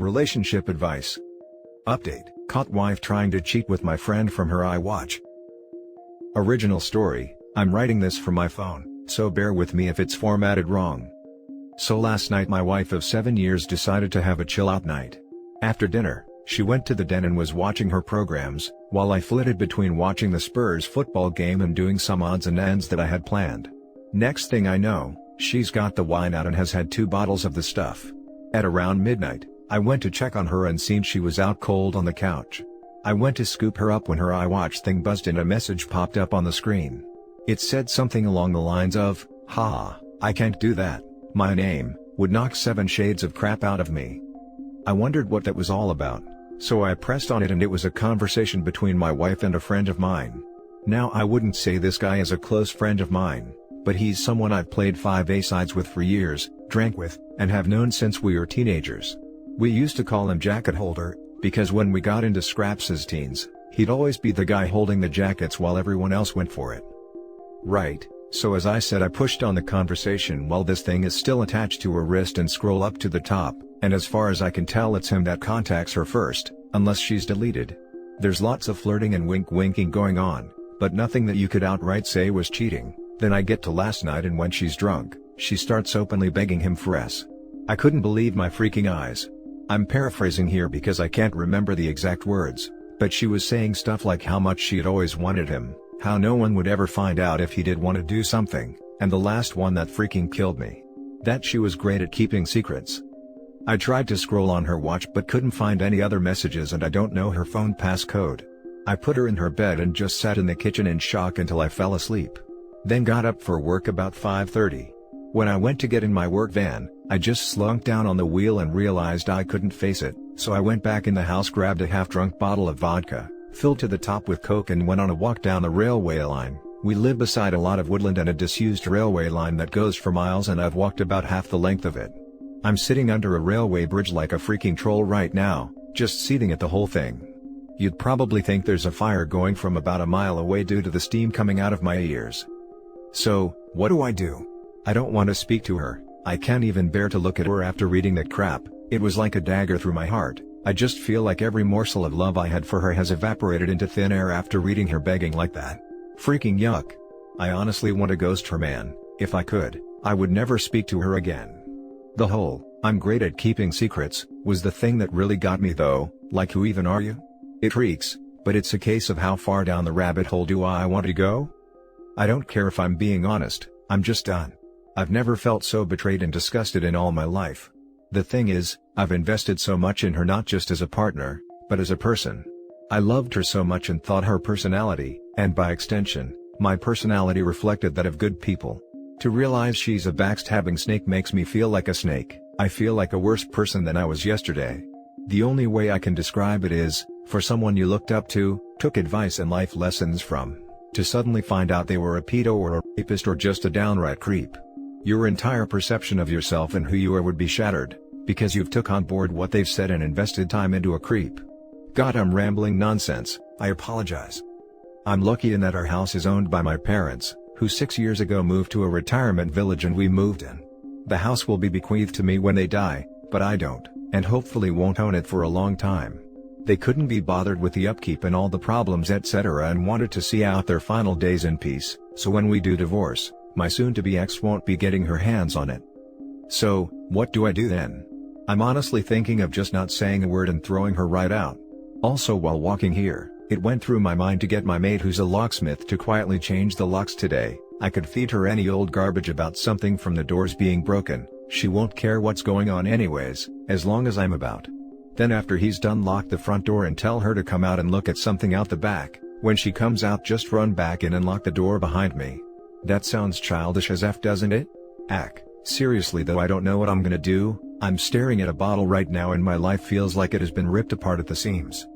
relationship advice. Update: caught wife trying to cheat with my friend from her iWatch. Original story: I'm writing this from my phone, so bear with me if it's formatted wrong. So last night my wife of 7 years decided to have a chill out night. After dinner, she went to the den and was watching her programs, while I flitted between watching the Spurs football game and doing some odds and ends that I had planned. Next thing I know, she's got the wine out and has had 2 bottles of the stuff. At around midnight, I went to check on her and seen she was out cold on the couch. I went to scoop her up when her iWatch thing buzzed and a message popped up on the screen. It said something along the lines of, "Haha, I can't do that, my name would knock 7 shades of crap out of me." I wondered what that was all about, so I pressed on it and it was a conversation between my wife and a friend of mine. Now I wouldn't say this guy is a close friend of mine, but he's someone I've played 5A-sides with for years, drank with, and have known since we were teenagers. We used to call him Jacket Holder, because when we got into scraps as teens, he'd always be the guy holding the jackets while everyone else went for it. Right, so as I said, I pushed on the conversation while this thing is still attached to her wrist and scroll up to the top, and as far as I can tell it's him that contacts her first, unless she's deleted. There's lots of flirting and wink-winking going on, but nothing that you could outright say was cheating. Then I get to last night and when she's drunk, she starts openly begging him for S. I couldn't believe my freaking eyes. I'm paraphrasing here because I can't remember the exact words, but she was saying stuff like how much she had always wanted him, how no one would ever find out if he did want to do something, and the last one that freaking killed me: that she was great at keeping secrets. I tried to scroll on her watch but couldn't find any other messages and I don't know her phone passcode. I put her in her bed and just sat in the kitchen in shock until I fell asleep. Then got up for work about 5:30. When I went to get in my work van, I just slunked down on the wheel and realized I couldn't face it, so I went back in the house, grabbed a half-drunk bottle of vodka, filled to the top with Coke and went on a walk down the railway line. We live beside a lot of woodland and a disused railway line that goes for miles and I've walked about half the length of it. I'm sitting under a railway bridge like a freaking troll right now, just seething at the whole thing. You'd probably think there's a fire going from about a mile away due to the steam coming out of my ears. So, what do? I don't want to speak to her, I can't even bear to look at her after reading that crap. It was like a dagger through my heart. I just feel like every morsel of love I had for her has evaporated into thin air after reading her begging like that. Freaking yuck. I honestly want to ghost her, man. If I could, I would never speak to her again. The whole, "I'm great at keeping secrets," was the thing that really got me though. Like, who even are you? It reeks, but it's a case of how far down the rabbit hole do I want to go? I don't care if I'm being honest, I'm just done. I've never felt so betrayed and disgusted in all my life. The thing is, I've invested so much in her, not just as a partner, but as a person. I loved her so much and thought her personality, and by extension, my personality, reflected that of good people. To realize she's a backstabbing snake makes me feel like a snake. I feel like a worse person than I was yesterday. The only way I can describe it is, for someone you looked up to, took advice and life lessons from, to suddenly find out they were a pedo or a rapist or just a downright creep. Your entire perception of yourself and who you are would be shattered, because you've took on board what they've said and invested time into a creep. God, I'm rambling nonsense, I apologize. I'm lucky in that our house is owned by my parents, who 6 years ago moved to a retirement village and we moved in. The house will be bequeathed to me when they die, but I don't, and hopefully won't own it for a long time. They couldn't be bothered with the upkeep and all the problems etc. and wanted to see out their final days in peace, so when we do divorce, my soon-to-be ex won't be getting her hands on it. So, what do I do then? I'm honestly thinking of just not saying a word and throwing her right out. Also, while walking here, it went through my mind to get my maid who's a locksmith to quietly change the locks today. I could feed her any old garbage about something from the doors being broken, she won't care what's going on anyways, as long as I'm about. Then after he's done, lock the front door and tell her to come out and look at something out the back. When she comes out, just run back in and lock the door behind me. That sounds childish as F, doesn't it? Ack, seriously though, I don't know what I'm gonna do. I'm staring at a bottle right now and my life feels like it has been ripped apart at the seams.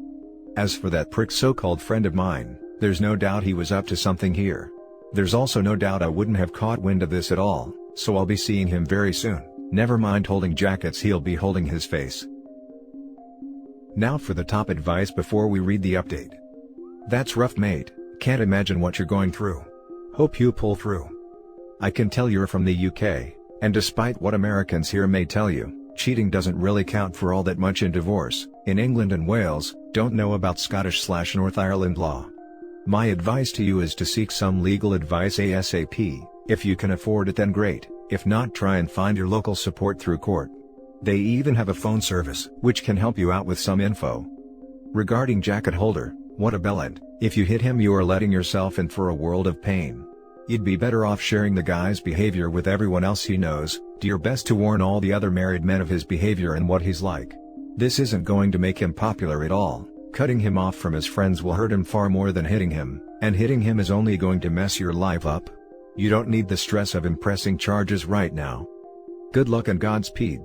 As for that prick so-called friend of mine, there's no doubt he was up to something here. There's also no doubt I wouldn't have caught wind of this at all, so I'll be seeing him very soon. Never mind holding jackets, he'll be holding his face. Now for the top advice before we read the update. That's rough, mate. Can't imagine what you're going through. Hope you pull through. I can tell you're from the UK, and despite what Americans here may tell you, Cheating doesn't really count for all that much in divorce. In England and Wales, don't know about Scottish/North Ireland law. My advice to you is to seek some legal advice ASAP. If you can afford it, then great. If not, try and find your local support through court. They even have a phone service which can help you out with some info. Regarding jacket holder, what a bellend. If you hit him, you are letting yourself in for a world of pain. You'd be better off sharing the guy's behavior with everyone else he knows. Do your best to warn all the other married men of his behavior and what he's like. This isn't going to make him popular at all. Cutting him off from his friends will hurt him far more than hitting him, and hitting him is only going to mess your life up. You don't need the stress of impressing charges right now. Good luck and Godspeed.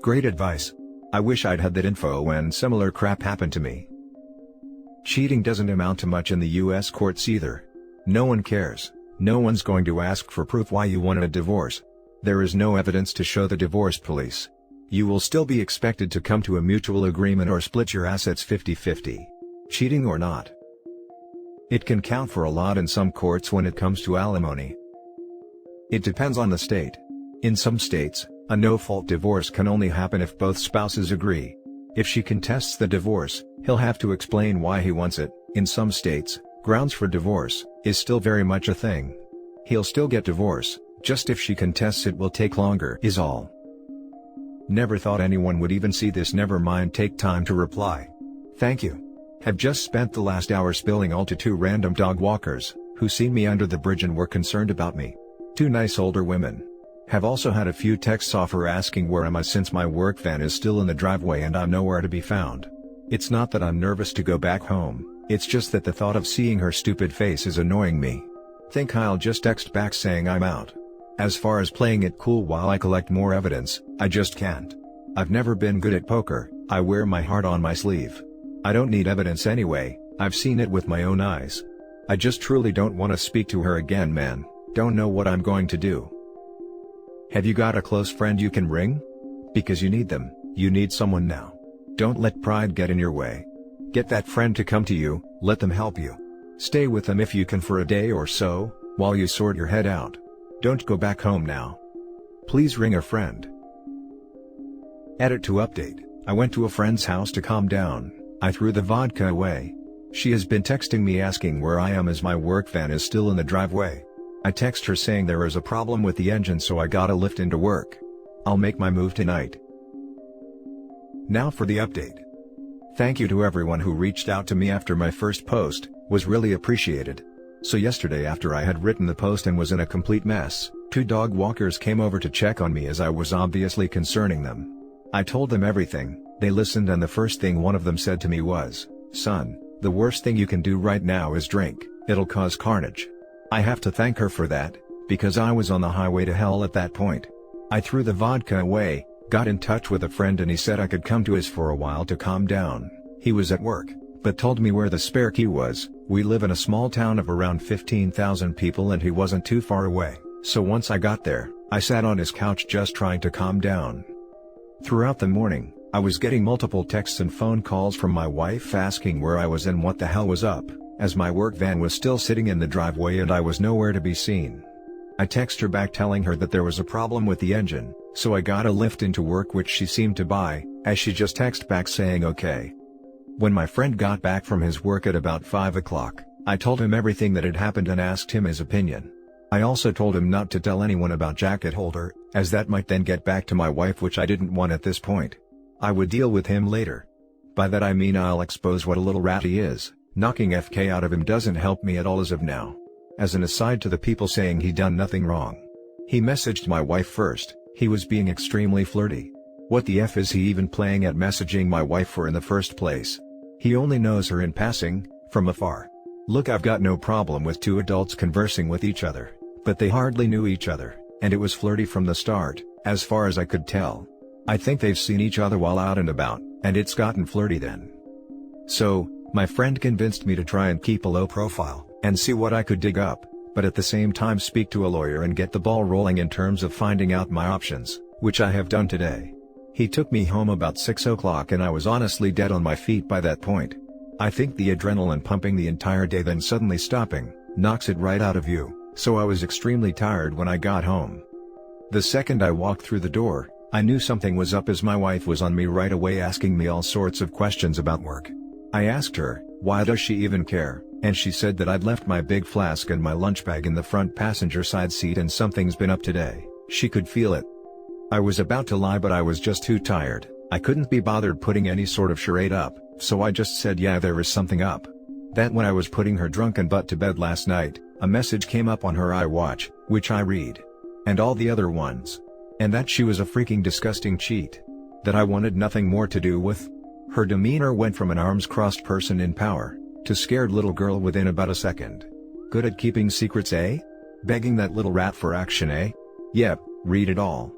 Great advice. I wish I'd had that info when similar crap happened to me. Cheating doesn't amount to much in the US courts either. No one cares. No one's going to ask for proof why you wanted a divorce. There is no evidence to show the divorce police. You will still be expected to come to a mutual agreement or split your assets 50-50. Cheating or not. It can count for a lot in some courts when it comes to alimony. It depends on the state. In some states, a no-fault divorce can only happen if both spouses agree. If she contests the divorce, he'll have to explain why he wants it. In some states, grounds for divorce is still very much a thing. He'll still get divorce, just if she contests it will take longer is all. Never thought anyone would even see this. Never mind, take time to reply. Thank you. Have just spent the last hour spilling all to 2 random dog walkers, who seen me under the bridge and were concerned about me. 2 nice older women. Have also had a few texts off her asking where am I since my work van is still in the driveway and I'm nowhere to be found. It's not that I'm nervous to go back home, it's just that the thought of seeing her stupid face is annoying me. Think I'll just text back saying I'm out. As far as playing it cool while I collect more evidence, I just can't. I've never been good at poker, I wear my heart on my sleeve. I don't need evidence anyway, I've seen it with my own eyes. I just truly don't want to speak to her again, man. Don't know what I'm going to do. Have you got a close friend you can ring? Because you need them, you need someone now. Don't let pride get in your way. Get that friend to come to you, let them help you. Stay with them if you can for a day or so, while you sort your head out. Don't go back home now. Please ring a friend. Edit to update. I went to a friend's house to calm down. I threw the vodka away. She has been texting me asking where I am as my work van is still in the driveway. I text her saying there is a problem with the engine, so I got a lift into work. I'll make my move tonight. Now for the update. Thank you to everyone who reached out to me after my first post, was really appreciated. So yesterday after I had written the post and was in a complete mess, 2 dog walkers came over to check on me as I was obviously concerning them. I told them everything, they listened, and the first thing one of them said to me was, "Son, the worst thing you can do right now is drink, it'll cause carnage." I have to thank her for that, because I was on the highway to hell at that point. I threw the vodka away, got in touch with a friend, and he said I could come to his for a while to calm down. He was at work, but told me where the spare key was. We live in a small town of around 15,000 people and he wasn't too far away, so once I got there, I sat on his couch just trying to calm down. Throughout the morning, I was getting multiple texts and phone calls from my wife asking where I was and what the hell was up, as my work van was still sitting in the driveway and I was nowhere to be seen. I text her back telling her that there was a problem with the engine, so I got a lift into work, which she seemed to buy, as she just texted back saying okay. When my friend got back from his work at about 5 o'clock, I told him everything that had happened and asked him his opinion. I also told him not to tell anyone about jacket holder, as that might then get back to my wife, which I didn't want at this point. I would deal with him later. By that I mean I'll expose what a little rat he is. Knocking FK out of him doesn't help me at all as of now. As an aside to the people saying he done nothing wrong. He messaged my wife first, he was being extremely flirty. What the F is he even playing at messaging my wife for in the first place? He only knows her in passing, from afar. Look, I've got no problem with 2 adults conversing with each other, but they hardly knew each other, and it was flirty from the start, as far as I could tell. I think they've seen each other while out and about, and it's gotten flirty then. So, my friend convinced me to try and keep a low profile, and see what I could dig up, but at the same time speak to a lawyer and get the ball rolling in terms of finding out my options, which I have done today. He took me home about 6 o'clock and I was honestly dead on my feet by that point. I think the adrenaline pumping the entire day then suddenly stopping, knocks it right out of you, so I was extremely tired when I got home. The second I walked through the door, I knew something was up as my wife was on me right away asking me all sorts of questions about work. I asked her, why does she even care, and she said that I'd left my big flask and my lunch bag in the front passenger side seat and something's been up today. She could feel it. I was about to lie, but I was just too tired. I couldn't be bothered putting any sort of charade up, so I just said yeah, there is something up. That when I was putting her drunken butt to bed last night, a message came up on her iWatch, which I read. And all the other ones. And that she was a freaking disgusting cheat. That I wanted nothing more to do with. Her demeanor went from an arms-crossed person in power, to scared little girl within about a second. Good at keeping secrets, eh? Begging that little rat for action, eh? Yep, read it all.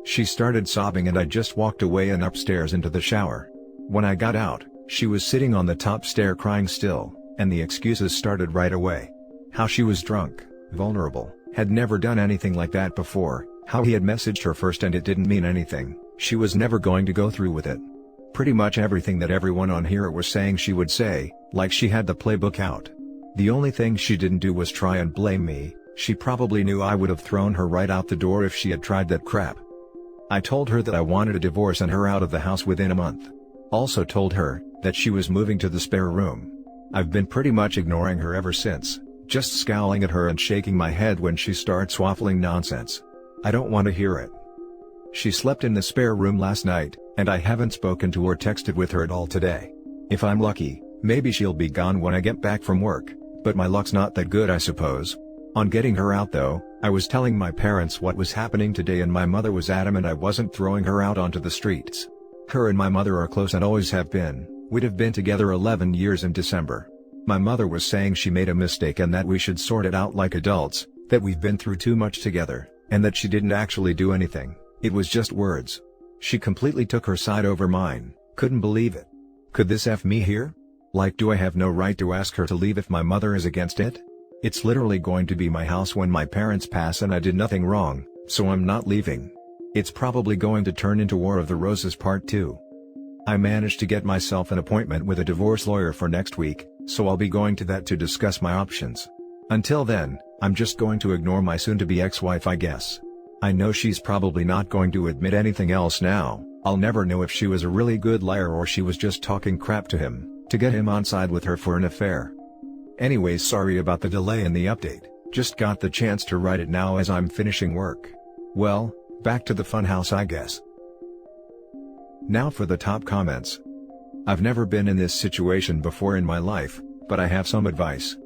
She started sobbing and I just walked away and upstairs into the shower. When I got out, she was sitting on the top stair crying still, and the excuses started right away. How she was drunk, vulnerable, had never done anything like that before, how he had messaged her first and it didn't mean anything, she was never going to go through with it. Pretty much everything that everyone on here was saying she would say, like she had the playbook out. The only thing she didn't do was try and blame me. She probably knew I would have thrown her right out the door if she had tried that crap. I told her that I wanted a divorce and her out of the house within a month. Also told her that she was moving to the spare room. I've been pretty much ignoring her ever since, just scowling at her and shaking my head when she starts waffling nonsense. I don't want to hear it. She slept in the spare room last night, and I haven't spoken to or texted with her at all today. If I'm lucky, maybe she'll be gone when I get back from work, but my luck's not that good, I suppose. On getting her out though, I was telling my parents what was happening today and my mother was adamant I wasn't throwing her out onto the streets. Her and my mother are close and always have been. We'd have been together 11 years in December. My mother was saying she made a mistake and that we should sort it out like adults, that we've been through too much together, and that she didn't actually do anything, it was just words. She completely took her side over mine, couldn't believe it. Could this F me here? Like, do I have no right to ask her to leave if my mother is against it? It's literally going to be my house when my parents pass and I did nothing wrong, so I'm not leaving. It's probably going to turn into War of the Roses Part 2. I managed to get myself an appointment with a divorce lawyer for next week, so I'll be going to that to discuss my options. Until then, I'm just going to ignore my soon-to-be ex-wife, I guess. I know she's probably not going to admit anything else now. I'll never know if she was a really good liar or she was just talking crap to him, to get him on side with her for an affair. Anyways, sorry about the delay in the update, just got the chance to write it now as I'm finishing work. Well, back to the funhouse I guess. Now for the top comments. I've never been in this situation before in my life, but I have some advice.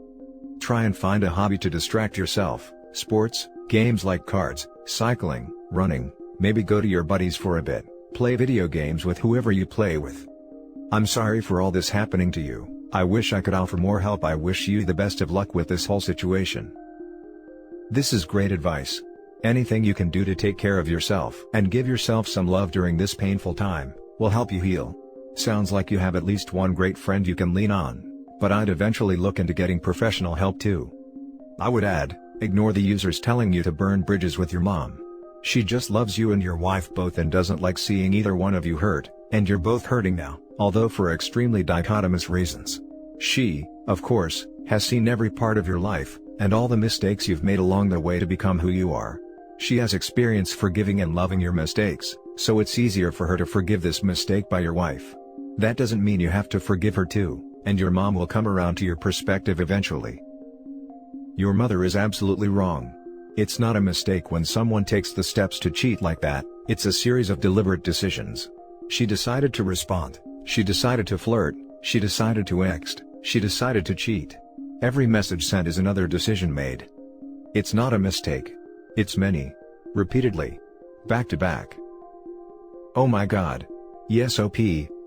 Try and find a hobby to distract yourself, sports, games like cards, cycling, running, maybe go to your buddies for a bit, play video games with whoever you play with. I'm sorry for all this happening to you. I wish I could offer more help. I wish you the best of luck with this whole situation. This is great advice. Anything you can do to take care of yourself and give yourself some love during this painful time will help you heal. Sounds like you have at least one great friend you can lean on, but I'd eventually look into getting professional help too. I would add, ignore the users telling you to burn bridges with your mom. She just loves you and your wife both and doesn't like seeing either one of you hurt, and you're both hurting now, although for extremely dichotomous reasons. She, of course, has seen every part of your life, and all the mistakes you've made along the way to become who you are. She has experience forgiving and loving your mistakes, so it's easier for her to forgive this mistake by your wife. That doesn't mean you have to forgive her too, and your mom will come around to your perspective eventually. Your mother is absolutely wrong. It's not a mistake when someone takes the steps to cheat like that, it's a series of deliberate decisions. She decided to respond, she decided to flirt, she decided to text, she decided to cheat. Every message sent is another decision made. It's not a mistake. It's many. Repeatedly. Back to back. Oh my god. Yes, OP,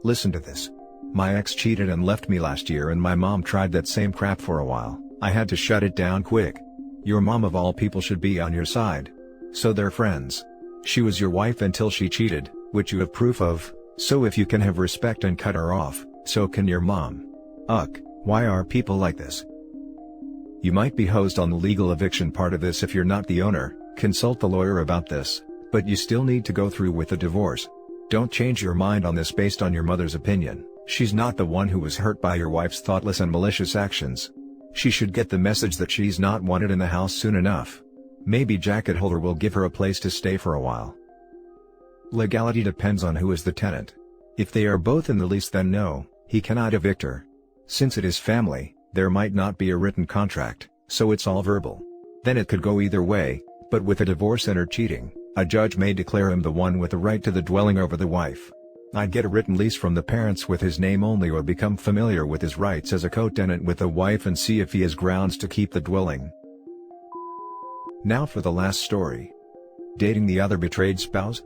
listen to this. My ex cheated and left me last year and my mom tried that same crap for a while. I had to shut it down quick. Your mom of all people should be on your side. So they're friends. She was your wife until she cheated, which you have proof of, so if you can have respect and cut her off, so can your mom. Ugh, why are people like this? You might be hosed on the legal eviction part of this if you're not the owner, consult the lawyer about this, but you still need to go through with the divorce. Don't change your mind on this based on your mother's opinion. She's not the one who was hurt by your wife's thoughtless and malicious actions. She should get the message that she's not wanted in the house soon enough. Maybe jacket holder will give her a place to stay for a while. Legality depends on who is the tenant. If they are both in the lease, then no, he cannot evict her. Since it is family, there might not be a written contract, so it's all verbal. Then it could go either way, but with a divorce and her cheating, a judge may declare him the one with the right to the dwelling over the wife. I'd get a written lease from the parents with his name only, or become familiar with his rights as a co-tenant with the wife and see if he has grounds to keep the dwelling. Now for the last story. Dating the other betrayed spouse?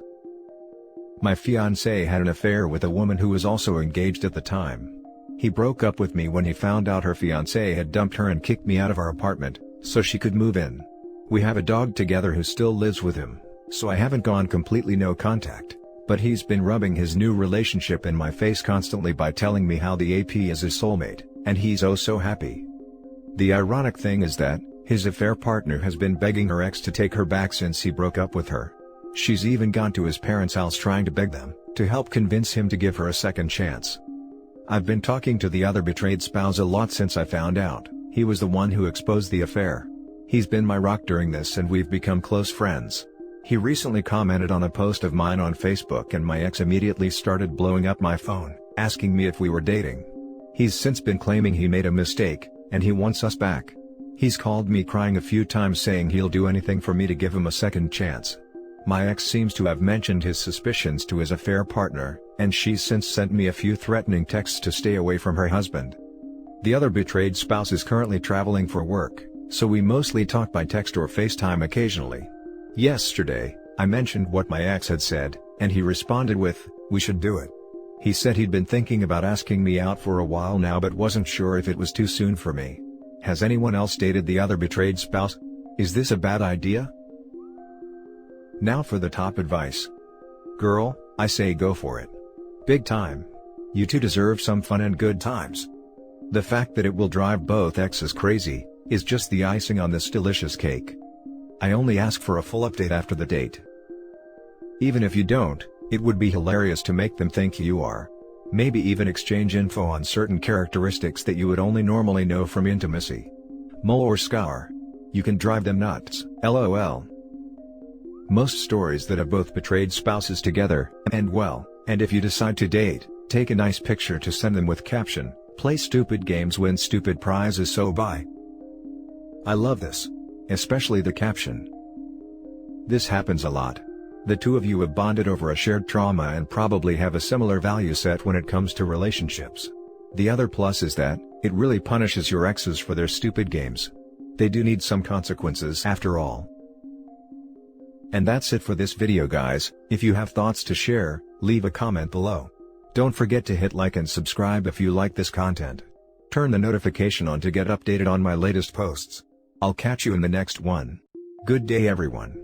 My fiancé had an affair with a woman who was also engaged at the time. He broke up with me when he found out her fiancé had dumped her and kicked me out of our apartment, so she could move in. We have a dog together who still lives with him, so I haven't gone completely no contact, but he's been rubbing his new relationship in my face constantly by telling me how the AP is his soulmate, and he's oh so happy. The ironic thing is that his affair partner has been begging her ex to take her back since he broke up with her. She's even gone to his parents' house trying to beg them to help convince him to give her a second chance. I've been talking to the other betrayed spouse a lot since I found out he was the one who exposed the affair. He's been my rock during this and we've become close friends. He recently commented on a post of mine on Facebook and my ex immediately started blowing up my phone, asking me if we were dating. He's since been claiming he made a mistake, and he wants us back. He's called me crying a few times saying he'll do anything for me to give him a second chance. My ex seems to have mentioned his suspicions to his affair partner, and she's since sent me a few threatening texts to stay away from her husband. The other betrayed spouse is currently traveling for work, so we mostly talk by text or FaceTime occasionally. Yesterday, I mentioned what my ex had said, and he responded with, "We should do it." He said he'd been thinking about asking me out for a while now but wasn't sure if it was too soon for me. Has anyone else dated the other betrayed spouse? Is this a bad idea? Now for the top advice. Girl, I say go for it. Big time. You two deserve some fun and good times. The fact that it will drive both exes crazy is just the icing on this delicious cake. I only ask for a full update after the date. Even if you don't, it would be hilarious to make them think you are. Maybe even exchange info on certain characteristics that you would only normally know from intimacy. Mull or scour. You can drive them nuts, LOL. Most stories that have both betrayed spouses together end well, and if you decide to date, take a nice picture to send them with caption, "Play stupid games, win stupid prizes, so bye." I love this. Especially the caption. This happens a lot. The two of you have bonded over a shared trauma and probably have a similar value set when it comes to relationships. The other plus is that it really punishes your exes for their stupid games. They do need some consequences after all. And that's it for this video, guys. If you have thoughts to share, leave a comment below. Don't forget to hit like and subscribe if you like this content. Turn the notification on to get updated on my latest posts. I'll catch you in the next one. Good day, everyone.